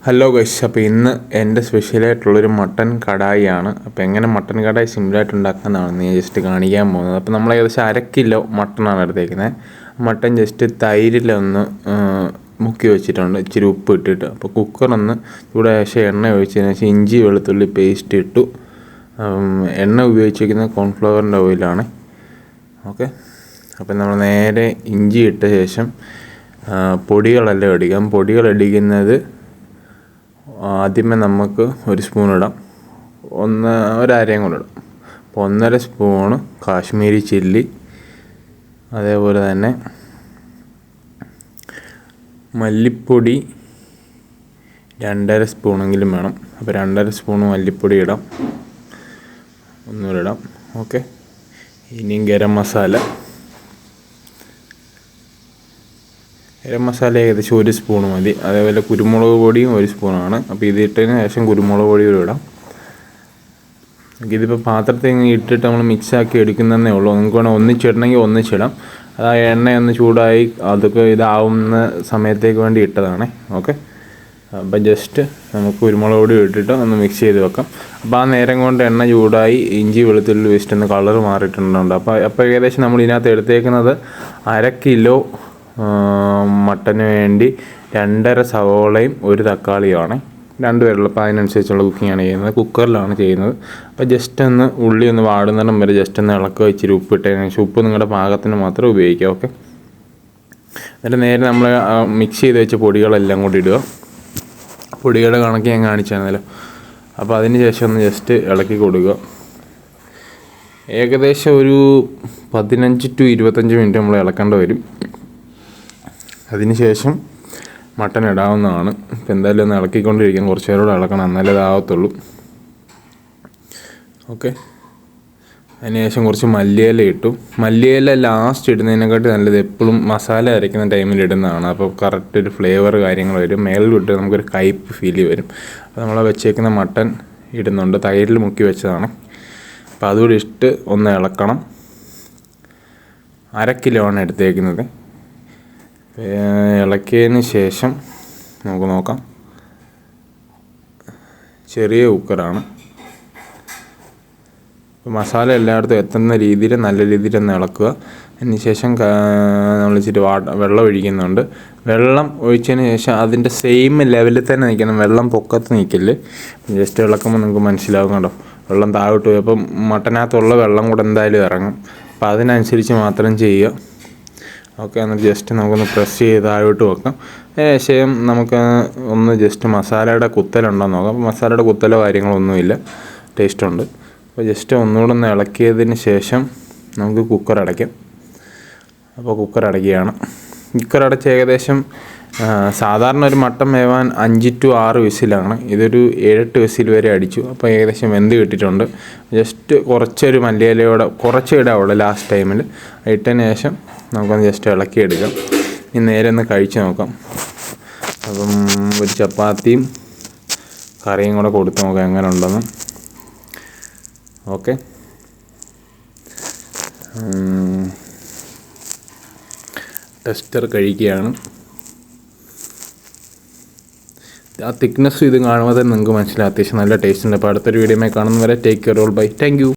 Hello guys, അപ്പോൾ ഇന്ന് എൻ്റെ സ്പെഷ്യലായിട്ടുള്ളൊരു മട്ടൻ കടായിയാണ്. അപ്പോൾ എങ്ങനെ മട്ടൻ കടായി സിമ്പിളായിട്ട് ഉണ്ടാക്കുന്നതാണ് ഞാൻ ജസ്റ്റ് കാണിക്കാൻ പോകുന്നത്. അപ്പോൾ നമ്മൾ ഏകദേശം 1/2 കിലോ മട്ടനാണ് എടുത്തേക്കുന്നത്. മട്ടൻ ജസ്റ്റ് തൈരിലൊന്ന് മുക്കി വെച്ചിട്ടുണ്ട്, ഇച്ചിരി ഉപ്പ് ഇട്ടിട്ട്. അപ്പോൾ കുക്കറൊന്ന് ചൂടായ ശേഷം എണ്ണ ഒഴിച്ചതിന് ശേഷം ഇഞ്ചി വെളുത്തുള്ളി പേസ്റ്റ് ഇട്ടു. എണ്ണ ഉപയോഗിച്ചിരിക്കുന്നത് കോൺഫ്ലവറിൻ്റെ ഓയിലാണ്. ഓക്കെ, അപ്പോൾ നമ്മൾ നേരെ ഇഞ്ചി ഇട്ട ശേഷം പൊടികളെല്ലാം ഇടിക്കാം. പൊടികൾ ഇടിക്കുന്നത് ആദ്യമേ നമുക്ക് 1 സ്പൂൺ ഇടാം, ഒരരയും കൂടെ ഇടാം. അപ്പോൾ 1.5 സ്പൂണ് കാശ്മീരി ചില്ലി, അതേപോലെ തന്നെ മല്ലിപ്പൊടി 2.5 സ്പൂണെങ്കിലും വേണം. അപ്പോൾ 2.5 സ്പൂൺ മല്ലിപ്പൊടി ഇടാം, ഒന്നുകൂടെ ഇടാം. ഓക്കെ, ഇനിയും ഗരം മസാല ഏകദേശം 1 സ്പൂൺ മതി. അതേപോലെ കുരുമുളക് പൊടിയും 1 സ്പൂണാണ്. അപ്പോൾ ഇത് ഇട്ടതിന് ശേഷം കുരുമുളക് പൊടി ഇടാം. ഇതിപ്പോൾ പാത്രത്തിൽ ഇട്ടിട്ട് നമ്മൾ മിക്സാക്കി എടുക്കുന്നതേ ഉള്ളൂ. നിങ്ങൾക്ക് വേണമെങ്കിൽ ഒന്നിച്ചിടണമെങ്കിൽ ഒന്നിച്ചിടാം. അത് എണ്ണയൊന്ന് ചൂടായി അതൊക്കെ ഇതാവുന്ന സമയത്തേക്ക് വേണ്ടി ഇട്ടതാണ്. ഓക്കെ, അപ്പോൾ ജസ്റ്റ് നമുക്ക് കുരുമുളക് പൊടി ഇട്ടിട്ട് ഒന്ന് മിക്സ് ചെയ്ത് വെക്കാം. അപ്പോൾ ആ നേരം കൊണ്ട് എണ്ണ ചൂടായി ഇഞ്ചി വെളുത്തുള്ളി പേസ്റ്റ് ഒന്ന് കളർ മാറിയിട്ടുണ്ട്. അപ്പോൾ ഏകദേശം നമ്മൾ ഇതിനകത്ത് എടുത്തേക്കുന്നത് 1/2 കിലോ മട്ടന് വേണ്ടി 2.5 സവോളയും 1 തക്കാളിയുമാണ്. 2 പേരുള്ളൂ. അപ്പോൾ അതിനനുസരിച്ചുള്ള കുക്കിങ്ങാണ് ചെയ്യുന്നത്. കുക്കറിലാണ് ചെയ്യുന്നത്. അപ്പോൾ ജസ്റ്റ് ഒന്ന് ഉള്ളി ഒന്ന് വാടുന്നിടം വരെ ജസ്റ്റ് ഒന്ന് ഇളക്കുക. ഇച്ചിരി ഉപ്പ് ഇട്ടതിന് ശേഷം ഉപ്പ് നിങ്ങളുടെ പാകത്തിന് മാത്രം ഉപയോഗിക്കുക. ഓക്കെ, എന്നിട്ട് നേരെ നമ്മൾ മിക്സ് ചെയ്ത് വെച്ച പൊടികളെല്ലാം കൂടി ഇടുക. പൊടികളുടെ കണക്ക് ഞാൻ കാണിച്ചാണല്ലോ. അപ്പോൾ അതിന് ശേഷം ഒന്ന് ജസ്റ്റ് ഇളക്കി കൊടുക്കുക. ഏകദേശം ഒരു 15 to 25 മിനിറ്റ് നമ്മൾ ഇളക്കേണ്ടി വരും. അതിന് ശേഷം മട്ടൻ ഇടാവുന്നതാണ്. ഇപ്പോൾ എന്തായാലും ഒന്ന് ഇളക്കിക്കൊണ്ടിരിക്കാം, കുറച്ച് നേരം കൂടെ ഇളക്കണം, എന്നാലേ ഇതാവത്തുള്ളൂ. ഓക്കെ, അതിനുശേഷം കുറച്ച് മല്ലിയില ഇട്ടു. മല്ലിയില ലാസ്റ്റ് ഇടുന്നതിനെക്കാട്ടി നല്ലത് എപ്പോഴും മസാല അരയ്ക്കുന്ന ടൈമിൽ ഇടുന്നതാണ്. അപ്പോൾ കറക്റ്റ് ഒരു ഫ്ലേവർ കാര്യങ്ങൾ വരും. മേളിൽ ഇട്ട് നമുക്കൊരു കയ്പ്പ് ഫീൽ വരും. അപ്പോൾ നമ്മൾ വെച്ചേക്കുന്ന മട്ടൻ ഇടുന്നുണ്ട്, തൈരിൽ മുക്കി വെച്ചതാണ്. അപ്പോൾ അതുകൂടി ഇട്ട് ഒന്ന് ഇളക്കണം. 1/2 കിലോ ആണ് എടുത്തേക്കുന്നത്. ഇളക്കിയതിന് ശേഷം നമുക്ക് നോക്കാം. ചെറിയ കുക്കറാണ്. മസാല എല്ലായിടത്തും എത്തുന്ന രീതിയിൽ നല്ല രീതിയിൽ ഒന്ന് ഇളക്കുക. അതിന് ശേഷം നമ്മൾ ഇച്ചിരി വെള്ളം ഒഴിക്കുന്നുണ്ട്. വെള്ളം ഒഴിച്ചതിന് ശേഷം അതിൻ്റെ സെയിം ലെവലിൽ തന്നെ നിൽക്കണം, വെള്ളം പൊക്കത്ത് നിൽക്കില്ല. ജസ്റ്റ് ഇളക്കുമ്പോൾ നിങ്ങൾക്ക് മനസ്സിലാവും. കണ്ടോ, വെള്ളം താഴോട്ട് പോയി. അപ്പം മട്ടനകത്തുള്ള വെള്ളം കൂടെ എന്തായാലും ഇറങ്ങും. അപ്പോൾ അതിനനുസരിച്ച് മാത്രം ചെയ്യുക. ഓക്കെ, എന്നിട്ട് ജസ്റ്റ് നമുക്കൊന്ന് പ്രസ് ചെയ്ത് താഴോട്ട് വെക്കാം. ശേഷം നമുക്ക് ഒന്ന് ജസ്റ്റ് മസാലയുടെ കുത്തലുണ്ടോ എന്ന് നോക്കാം. മസാലയുടെ കുത്തലോ കാര്യങ്ങളൊന്നുമില്ല, ടേസ്റ്റുണ്ട്. അപ്പോൾ ജസ്റ്റ് ഒന്നുകൂടെ ഒന്ന് ഇളക്കിയതിന് ശേഷം നമുക്ക് കുക്കർ അടയ്ക്കാം. അപ്പോൾ കുക്കർ അടയ്ക്കുകയാണ്. കുക്കർ അടച്ച് ഏകദേശം സാധാരണ ഒരു മട്ടൻ വേവാൻ 5 to 6 വിസിലാണ്. ഇതൊരു 7-8 വിസിൽ വരെ അടിച്ചു. അപ്പോൾ ഏകദേശം വെന്ത് കിട്ടിയിട്ടുണ്ട്. ജസ്റ്റ് കുറച്ചൊരു മല്ലിയിലയോടെ കുറച്ച് ഇടാവുള്ളൂ ലാസ്റ്റ് ടൈമിൽ. ഇട്ടതിന് ശേഷം നമുക്കൊന്ന് ജസ്റ്റ് ഇളക്കിയെടുക്കാം. ഇനി നേരെ ഒന്ന് കഴിച്ച് നോക്കാം. അപ്പം ഒരു ചപ്പാത്തിയും കറിയും കൂടെ കൊടുത്ത് നോക്കാം എങ്ങനെ ഉണ്ടെന്ന്. ഓക്കെ, ടെസ്റ്റർ കഴിക്കുകയാണ്. ആ തിക്നെസ്സും ഇത് കാണുമ്പോൾ തന്നെ നിങ്ങൾക്ക് മനസ്സിലാവും അത്യാവശ്യം നല്ല ടേസ്റ്റ് ഉണ്ട്. അപ്പോൾ അടുത്തൊരു വീഡിയോയിൽ കാണുന്നവരെ take care all by. Thank you.